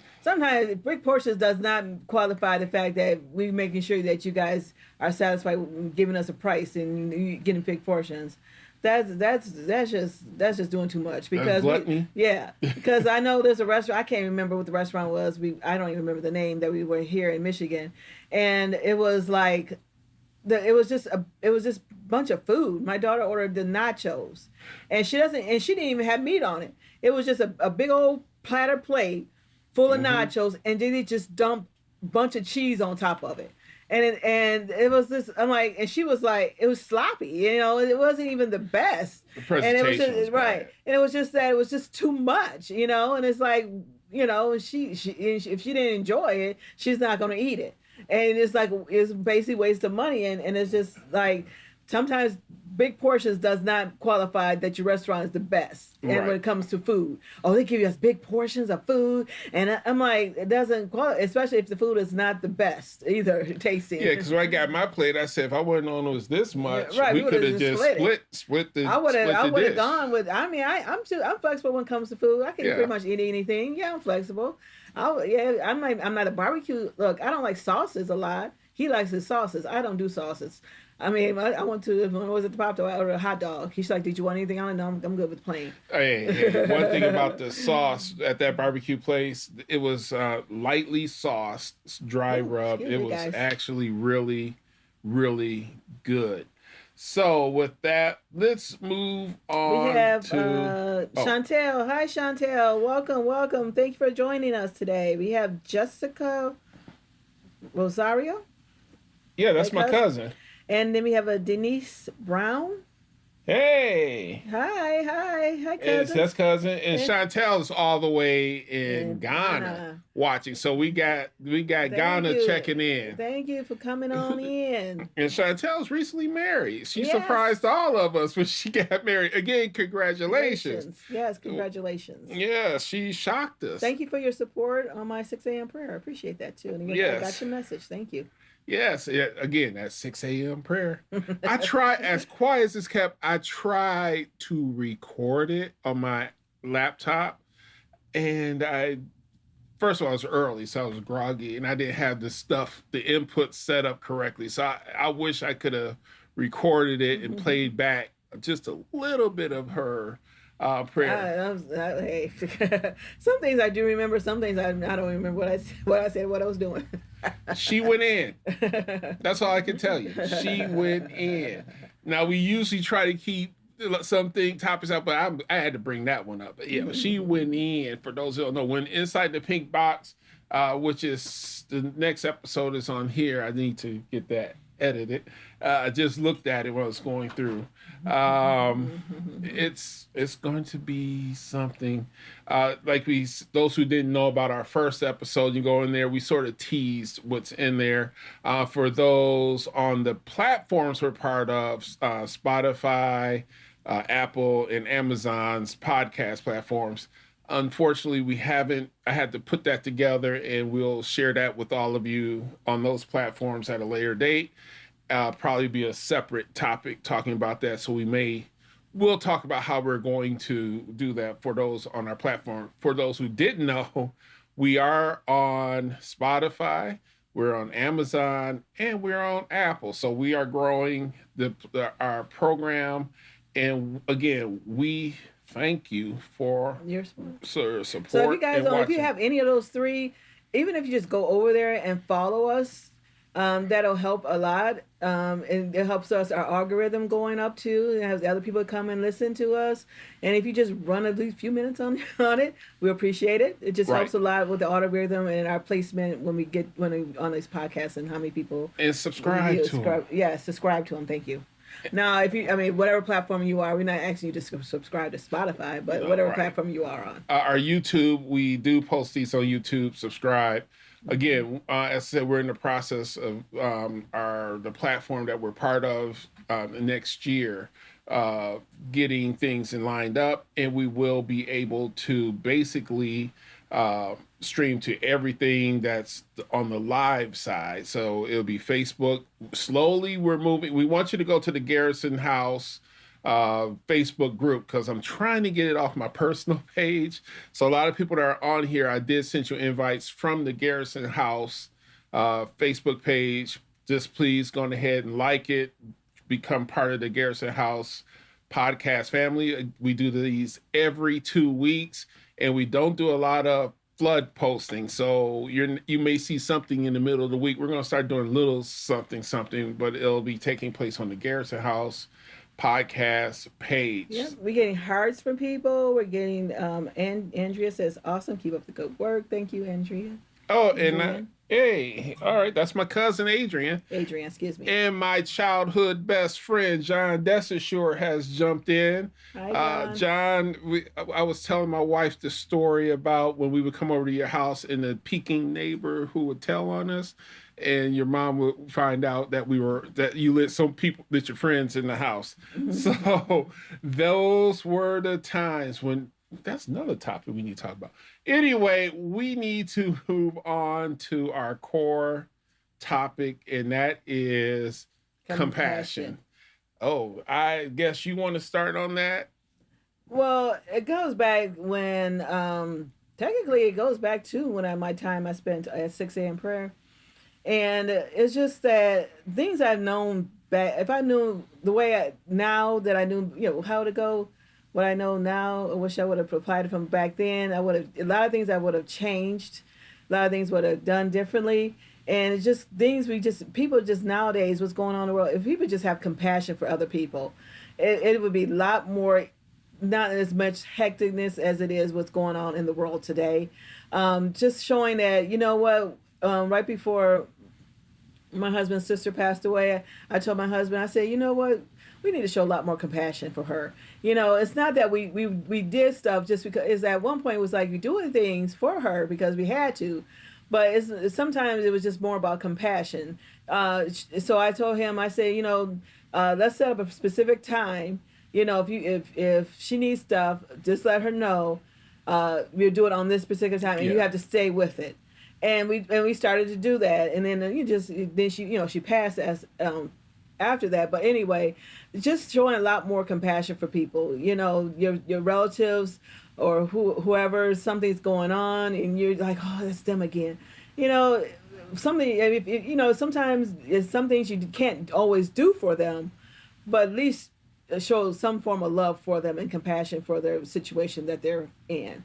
big portions does not qualify the fact that we making sure that you guys are satisfied with giving us a price and you getting big portions. That's just doing too much because because I know there's a restaurant. I can't remember what the restaurant was. I don't even remember the name that we were here in Michigan, and it was like. It was just a bunch of food. My daughter ordered the nachos, and she didn't even have meat on it. It was just a big old platter plate full of nachos, and then they just dumped a bunch of cheese on top of it. And it was this. I'm like, and she was like, it was sloppy. You know, it wasn't even the best. The presentation and it was just, was right, bad. and it was just that it was just too much. You know, and it's like, you know, she if she didn't enjoy it, she's not gonna eat it. And it's like it's basically waste of money, and it's just like sometimes big portions does not qualify that your restaurant is the best. And when it comes to food, they give us big portions of food, and I'm like, it doesn't qualify, especially if the food is not the best either tasting. Yeah, because when I got my plate, I said if I wouldn't known it was this much, we we could have just split the. I would dish. have gone with. I mean, I'm flexible when it comes to food. I can pretty much eat anything. Yeah, I'm flexible. I'm not a barbecue. Look, I don't like sauces a lot. He likes his sauces. I don't do sauces. I mean, I went to when I was at the Pop, I ordered a hot dog. He's like, "Did you want anything on it?" No, I'm good with plain. Hey, one thing about the sauce at that barbecue place, it was lightly sauced, dry rub. It was actually really, really good. So with that, let's move on. We have to Chantel. Hi, Chantel. Welcome. Thank you for joining us today. We have Jessica Rosario. Yeah, that's my cousin. And then we have a Denise Brown. Hey. Hi, cousin. That's cousin. And Chantel's all the way in Ghana watching. So we got Ghana checking in. Thank you for coming on in. And Chantel's recently married. She surprised all of us when she got married. Again, congratulations. Yes, congratulations. Yeah, she shocked us. Thank you for your support on my 6 a.m. prayer. I appreciate that too. And I got your message. Thank you. Yes, again, that 6 a.m. prayer. I try, as quiet as it's kept, I tried to record it on my laptop. And first of all, it was early, so I was groggy, and I didn't have the input set up correctly. So I wish I could have recorded it and played back just a little bit of her prayer. Hey, some things I do remember, some things I don't remember what I said, what I was doing. She went in. That's all I can tell you. She went in. Now we usually try to keep something topics out, but I had to bring that one up. But yeah, she went in. For those who don't know, when Inside the Pink Box, which is the next episode is on here, I need to get that edited. I just looked at it when I was going through. It's going to be something like those who didn't know about our first episode, you go in there, we sort of teased what's in there. For those on the platforms we're part of, Spotify, Apple, and Amazon's podcast platforms, Unfortunately, we haven't. I had to put that together, and we'll share that with all of you on those platforms at a later date. Probably be a separate topic talking about that. So we'll talk about how we're going to do that for those on our platform. For those who didn't know, we are on Spotify, we're on Amazon, and we're on Apple. So we are growing our program. And again, we thank you for Your support. support. So if you guys and don't, if you watching. have any of those three, even if you just go over there and follow us, that'll help a lot. And it helps us our algorithm going up too. It has other people come and listen to us. And if you just run at least a few minutes on on it, we appreciate it. It just Right. helps a lot with the algorithm and our placement when we on these podcasts and how many people And subscribe to them. Yeah, subscribe to them. Thank you. Now, if you, I mean, whatever platform you are, we're not asking you to subscribe to Spotify, but whatever Right. platform you are on. Our YouTube, we do post these on YouTube. Subscribe. Again, as I said, we're in the process of the platform that we're part of next year, getting things lined up, and we will be able to basically stream to everything that's on the live side. So it'll be Facebook. Slowly, we're moving. We want you to go to the Garrison House Facebook group because I'm trying to get it off my personal page. So a lot of people that are on here, I did send you invites from the Garrison House Facebook page. Just please go ahead and like it, become part of the Garrison House podcast family. We do these every 2 weeks, and we don't do a lot of flood posting. So you may see something in the middle of the week. We're going to start doing little something, but it'll be taking place on the Garrison House podcast page. Yep, we're getting hearts from people. We're getting Andrea says, "Awesome, keep up the good work." Thank you, Andrea. Oh, and Adrian. hey, all right, that's my cousin Adrian. Adrian, excuse me. And my childhood best friend John Desashore has jumped in. Hi, John. I was telling my wife the story about when we would come over to your house and the peeking neighbor who would tell on us, and your mom would find out that you let some people, that your friends in the house. So those were the times when. That's another topic we need to talk about. Anyway, we need to move on to our core topic, and that is compassion. Oh, I guess you want to start on that? Well, it goes back when, technically, it goes back to my time I spent at 6 a.m. prayer. And it's just that things I've known back, if I knew the way now that I knew, how to go, what I know now, I wish I would have applied from back then. A lot of things I would have changed, a lot of things would have done differently. And it's just things people just nowadays, what's going on in the world, if people just have compassion for other people, it would be a lot more, not as much hecticness as it is what's going on in the world today. Just showing that, right before my husband's sister passed away, I told my husband, I said, you know what? We need to show a lot more compassion for her. It's not that we did stuff just because. It's at one point it was like we doing things for her because we had to, but sometimes it was just more about compassion. So I told him, I said, let's set up a specific time. If she needs stuff, just let her know. We'll do it on this specific time, and you have to stay with it. And we started to do that, and then she passed as after that. But anyway, just showing a lot more compassion for people. Your relatives or whoever, something's going on, and you're like, oh, that's them again. Something. Sometimes it's some things you can't always do for them, but at least show some form of love for them and compassion for their situation that they're in.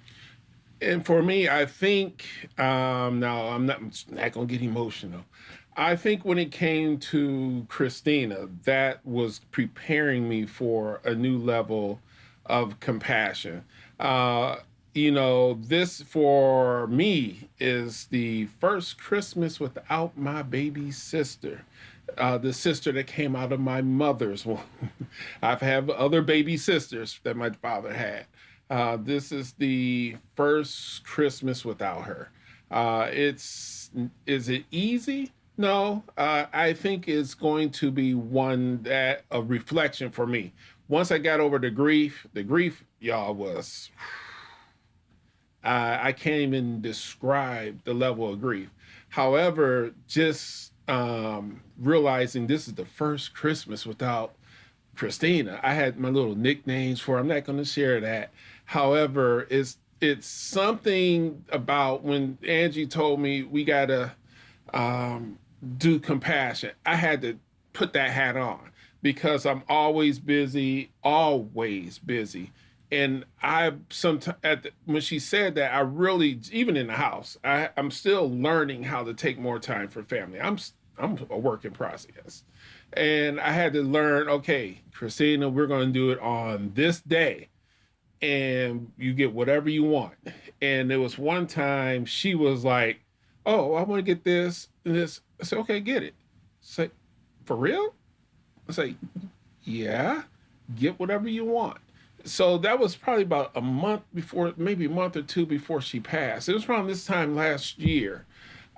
And for me, I think, now I'm not going to get emotional. I think when it came to Christina, that was preparing me for a new level of compassion. This for me is the first Christmas without my baby sister. The sister that came out of my mother's womb. I've had other baby sisters that my father had. This is the first Christmas without her. Is it easy? No, I think it's going to be one that a reflection for me. Once I got over the grief, y'all, was I can't even describe the level of grief. However, just realizing this is the first Christmas without Christina. I had my little nicknames for her. I'm not going to share that. However, it's something about when Angie told me we gotta do compassion. I had to put that hat on because I'm always busy, and I sometimes when she said that, I really, even in the house, I'm still learning how to take more time for family. I'm a work in process, and I had to learn. Okay, Christina, we're going to do it on this day, and you get whatever you want. And there was one time she was like, "Oh, I want to get this and this." I said, "Okay, get it." Say, "For real?" I say, "Yeah, get whatever you want." So that was probably about a month before, maybe a month or two before she passed. It was around this time last year.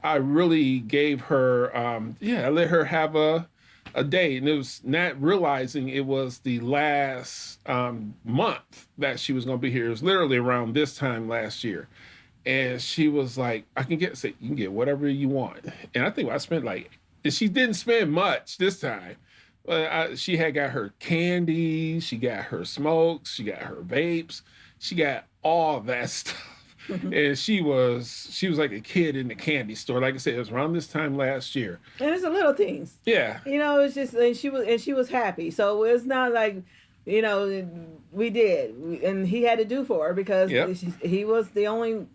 I really gave her, I let her have a day, and it was not realizing it was the last month that she was going to be here. It was literally around this time last year, and she was like, "I can get, say, you can get whatever you want." And I think I spent like, and she didn't spend much this time. She had got her candy, she got her smokes, she got her vapes, she got all that stuff. And she was like a kid in the candy store. Like I said, it was around this time last year. And it's the little things. Yeah. It's just, and she was happy. So it's not like, we did, and he had to do for her because he was the only,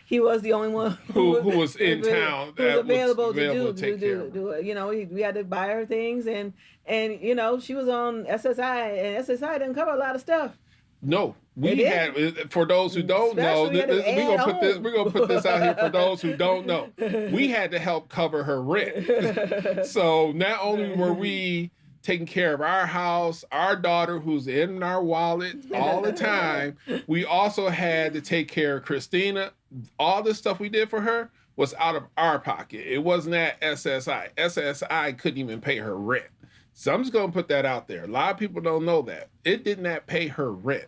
he was the only one who was in town, who was available to do it. We had to buy her things, and she was on SSI, and SSI didn't cover a lot of stuff. No, we had, for those who don't know, we're gonna put this out here for those who don't know. We had to help cover her rent. So not only were we taking care of our house, our daughter who's in our wallet all the time, we also had to take care of Christina. All the stuff we did for her was out of our pocket. It wasn't at SSI. SSI couldn't even pay her rent. So I'm just going to put that out there. A lot of people don't know that. It did not pay her rent.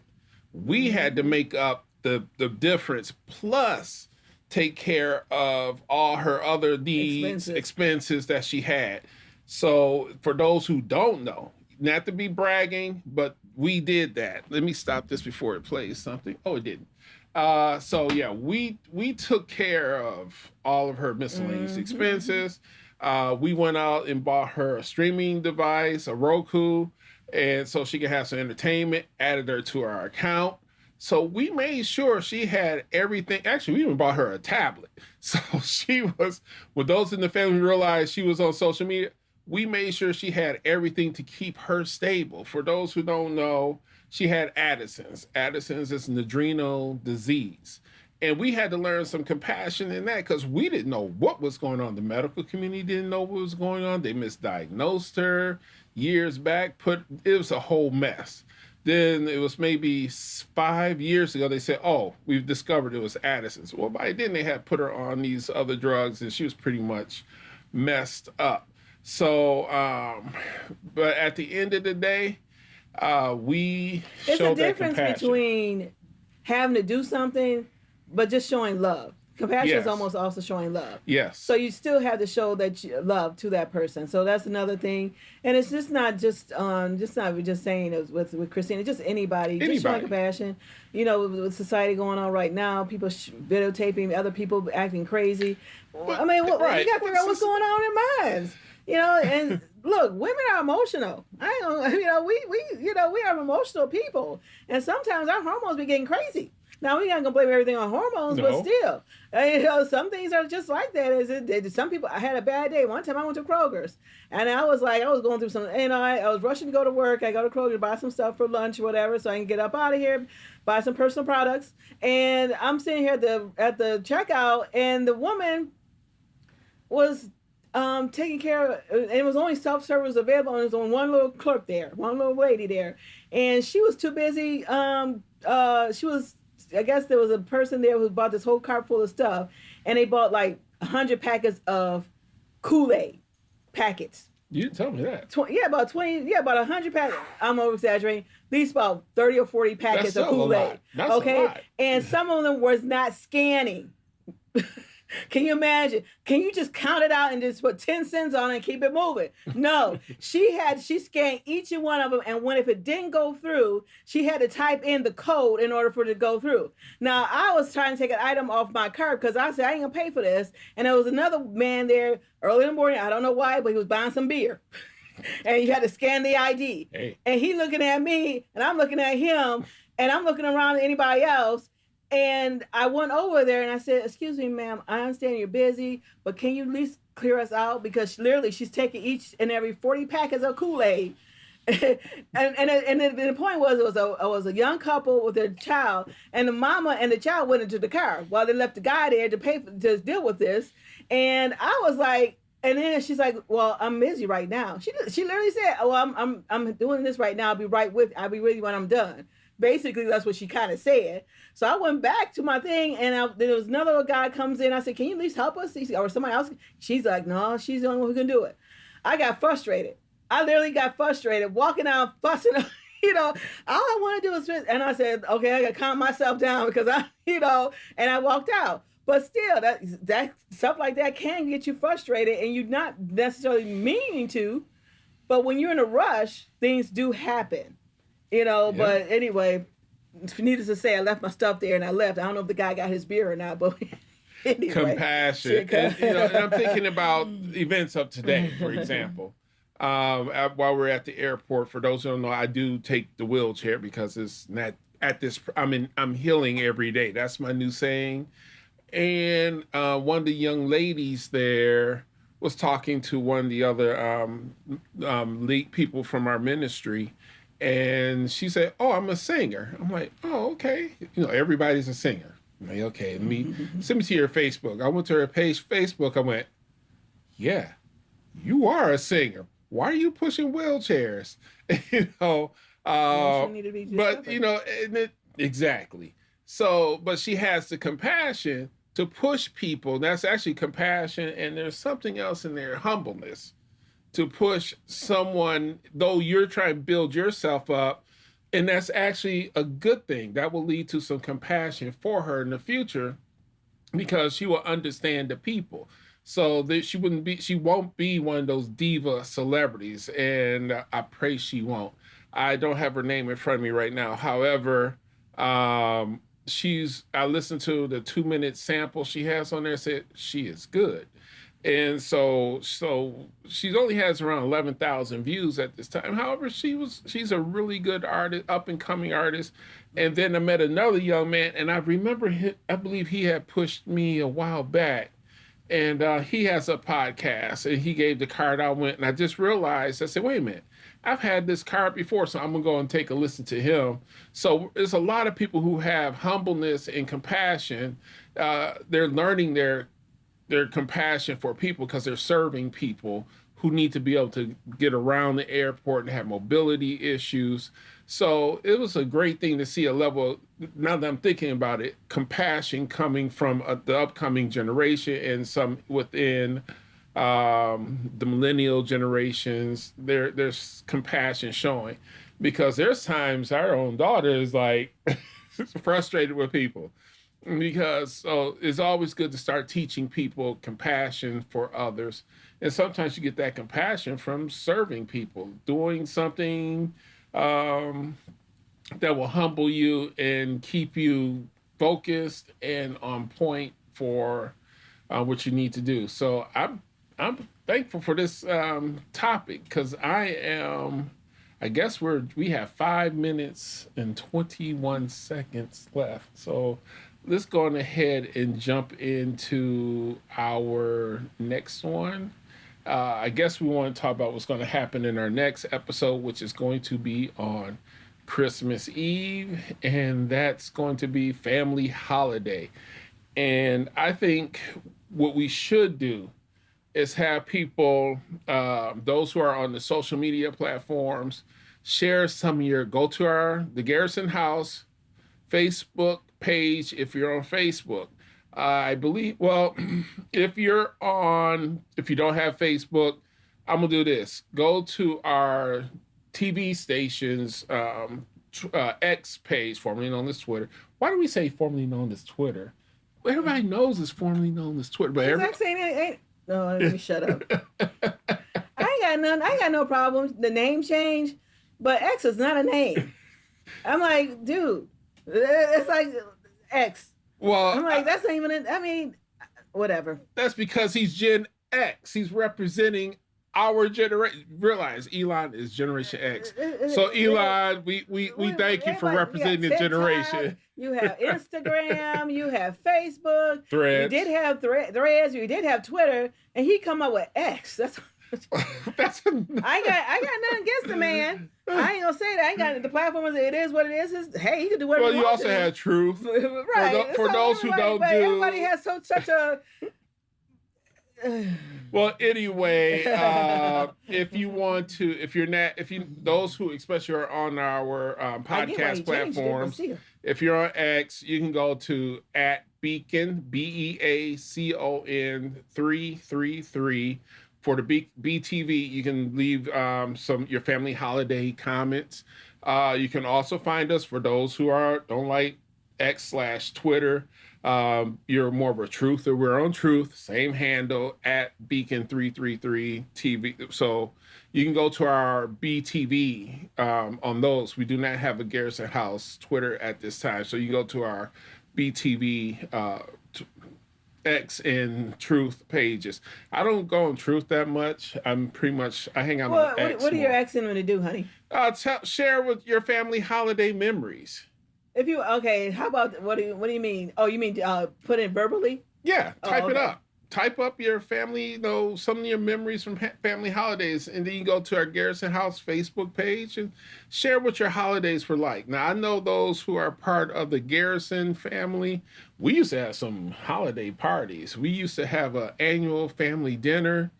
We had to make up the difference, plus take care of all her other needs, expenses that she had. So for those who don't know, not to be bragging, but we did that. Let me stop this before it plays something. Oh, it didn't. So yeah, we took care of all of her miscellaneous expenses. We went out and bought her a streaming device, a Roku, and so she could have some entertainment, added her to our account. So we made sure she had everything. Actually, we even bought her a tablet. So she was, when those in the family realized she was on social media, we made sure she had everything to keep her stable. For those who don't know, she had Addison's. Addison's is an adrenal disease. And we had to learn some compassion in that because we didn't know what was going on. The medical community didn't know what was going on. They misdiagnosed her years back. It was a whole mess. Then it was maybe 5 years ago, they said, "Oh, we've discovered it was Addison's." Well, by then they had put her on these other drugs and she was pretty much messed up. So, but at the end of the day, we showed that compassion. It's a difference between having to do something, but just showing love. Compassion is almost also showing love. Yes. So you still have to show that love to that person. So that's another thing. And it's just not just saying it with Christina, just anybody. Just showing compassion. With society going on right now, people videotaping other people acting crazy. But, I mean, you got to figure out what's going on in their minds. And look, women are emotional. We are emotional people, and sometimes our hormones be getting crazy. Now we're not gonna blame everything on hormones, but still, some things are just like that. Some people. I had a bad day. One time I went to Kroger's, and I was going through some. I was rushing to go to work. I go to Kroger to buy some stuff for lunch, or whatever, so I can get up out of here, buy some personal products. And I'm sitting here at the checkout, and the woman was taking care of, and it was only self-service available, and there was only one little clerk there, one little lady there, and she was too busy. I guess there was a person there who bought this whole cart full of stuff, and they bought like 100 packets of Kool-Aid packets, You didn't tell me that. About 20, about 100 packets. I'm over exaggerating. At least about 30 or 40 packets of Kool-Aid. That's a lot. And some of them was not scanning. Can you imagine? Can you just count it out and just put 10 cents on it and keep it moving? No, she scanned each and one of them, and if it didn't go through, she had to type in the code in order for it to go through. Now, I was trying to take an item off my curb because I said, I ain't gonna pay for this. And there was another man there early in the morning, I don't know why, but he was buying some beer. And you had to scan the ID. Hey. And he looking at me, and I'm looking at him, and I'm looking around at anybody else. And I went over there and I said, excuse me, ma'am, I understand you're busy, but can you at least clear us out? Because literally she's taking each and every 40 packets of Kool-Aid. and the point was, it was a young couple with their child, and the mama and the child went into the car while they left the guy there to deal with this. And I was like, and then she's like, well, I'm busy right now. She literally said, oh, I'm doing this right now. I'll be with you when I'm done. Basically, that's what she kind of said. So I went back to my thing, and there was another guy comes in. I said, can you at least help us? Or somebody else? She's like, no, she's the only one who can do it. I got frustrated. I literally got frustrated, walking out, fussing, all I want to do is, and I said, okay, I got to calm myself down because and I walked out. But still, that stuff like that can get you frustrated, and you're not necessarily meaning to, but when you're in a rush, things do happen. But anyway, needless to say, I left my stuff there and I left. I don't know if the guy got his beer or not, but anyway. Compassion. And I'm thinking about events of today, for example. While we're at the airport, for those who don't know, I do take the wheelchair because it's not at this. I'm healing every day. That's my new saying. And one of the young ladies there was talking to one of the other lead people from our ministry. And she said, oh, I'm a singer. I'm like, oh, okay. Everybody's a singer. I'm like, okay, send me to your Facebook. I went to her page, Facebook. I went, yeah, you are a singer. Why are you pushing wheelchairs? Exactly. So, but she has the compassion to push people. That's actually compassion. And there's something else in there, humbleness. To push someone, though you're trying to build yourself up, and that's actually a good thing. That will lead to some compassion for her in the future, because she will understand the people. So that she won't be one of those diva celebrities, and I pray she won't. I don't have her name in front of me right now. However, I listened to the 2-minute sample she has on there. Said she is good. And so she only has around 11,000 views at this time. However, she's a really good artist, up and coming artist. And then I met another young man, and I believe he had pushed me a while back, and he has a podcast, and he gave the card. I went and I just realized, I said, wait a minute, I've had this card before, so I'm gonna go and take a listen to him. So there's a lot of people who have humbleness and compassion. They're learning their compassion for people because they're serving people who need to be able to get around the airport and have mobility issues. So it was a great thing to see a level, now that I'm thinking about it, compassion coming from the upcoming generation and some within the millennial generations. There's compassion showing, because there's times our own daughter is like frustrated with people. So it's always good to start teaching people compassion for others. And sometimes you get that compassion from serving people, doing something that will humble you and keep you focused and on point for what you need to do. So I'm thankful for this topic, because I guess we have 5 minutes and 21 seconds left. So let's go on ahead and jump into our next one. I guess we want to talk about what's going to happen in our next episode, which is going to be on Christmas Eve, and that's going to be family holiday. And I think what we should do is have people, those who are on the social media platforms, share some of go to the Garrison House Facebook page if you're on Facebook. I believe, well, if you don't have Facebook, I'm gonna do this. Go to our TV station's X page, formerly known as Twitter. Why do we say formerly known as Twitter? Well, everybody knows it's formerly known as Twitter, but Exact same. Ain't. No, let me shut up. I ain't got none. I ain't got no problems. The name change, but X is not a name. I'm like, dude, it's like X. well, I'm like, that's not even. I mean, whatever. that's because he's Gen X. He's representing our generation. Realize Elon is Generation X. So Elon, we thank you for representing the generation. You have Instagram, you have Facebook, Threads. You did have Threads, you did have Twitter, and he come up with X. That's That's I got nothing against the man. I ain't gonna say that. I ain't got the platform. It is what it is. Hey, he can do whatever. well, you also had Truth. Right. For those who don't do. Everybody has such a. Well, anyway, if you want to, if you're not, if you those who especially are on our podcast platforms, if you're on X, you can go to at Beacon BEACON 333 for the BTV. You can leave some your family holiday comments. You can also find us for those who don't like X/Twitter. You're more of a truther. We're on Truth, same handle at Beacon 333 TV. So you can go to our BTV on those. We do not have a Garrison House Twitter at this time. So you go to our BTV X and Truth pages. I don't go on Truth that much. I hang out on X. What are more. your Xing going to do, honey? Share with your family holiday memories. If you how about what do you mean? Oh, you mean put it verbally? Yeah, type it okay. up. Type up your family, some of your memories from family holidays, and then you go to our Garrison House Facebook page and share what your holidays were like. Now, I know those who are part of the Garrison family, we used to have some holiday parties. We used to have an annual family dinner.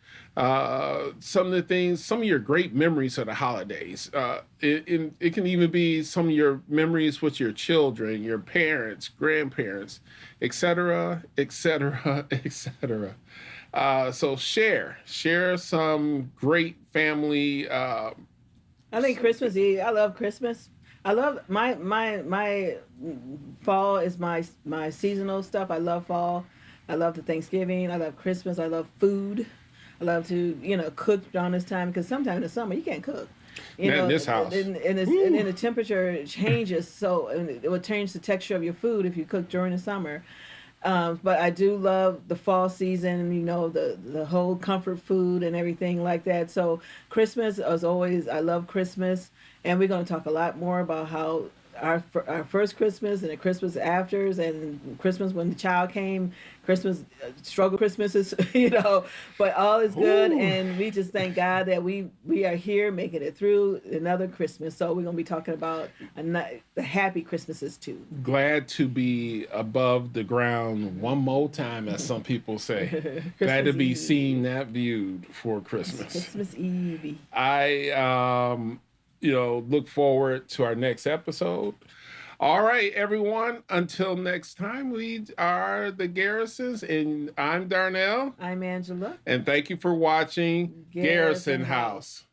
Some of your great memories of the holidays. It can even be some of your memories with your children, your parents, grandparents, etc., etc., etc. So share some great family. I think Christmas Eve. I love Christmas. I love my fall is my seasonal stuff. I love fall. I love the Thanksgiving. I love Christmas. I love food. I love to cook around this time because sometimes in the summer you can't cook. Not in this house. And then the temperature changes, so it will change the texture of your food if you cook during the summer. But I do love the fall season, the whole comfort food and everything like that. So Christmas, as always, I love Christmas. And we're going to talk a lot more about how our first Christmas and the Christmas afters and Christmas when the child came, Christmas, struggle Christmases, but all is good. Ooh. And we just thank God that we are here making it through another Christmas. So we're going to be talking about the happy Christmases too. Glad to be above the ground one more time, as some people say. Glad to be Eve. seen, not viewed for Christmas. Christmas Eve. I look forward to our next episode. All right, everyone. Until next time, we are the Garrisons, and I'm Darnell. I'm Angela. And thank you for watching Garrison House.